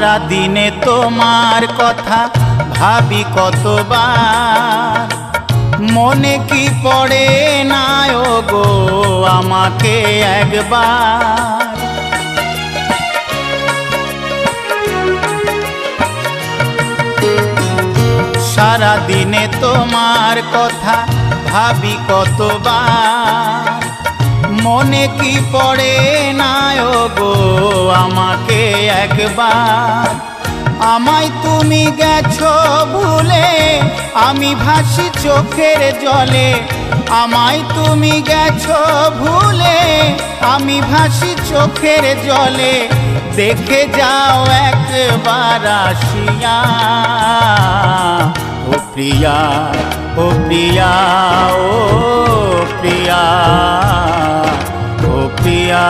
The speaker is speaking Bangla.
সারা দিনে তোমার কথা ভাবি কতবার, মনে কি পড়ে না গো আমাকে একবার। সারা দিনে তোমার কথা ভাবি কতবার, মনে কি পড়ে না গো আমাকে একবার। আমায় তুমি গেছো ভুলে, আমি ভাসি চোখের জলে। আমায় তুমি গেছো ভুলে, আমি ভাসি চোখের জলে। দেখে যাও একবার আসিয়া, ও প্রিয়া, ও প্রিয়া, ও প্রিয়া, ও প্রিয়া।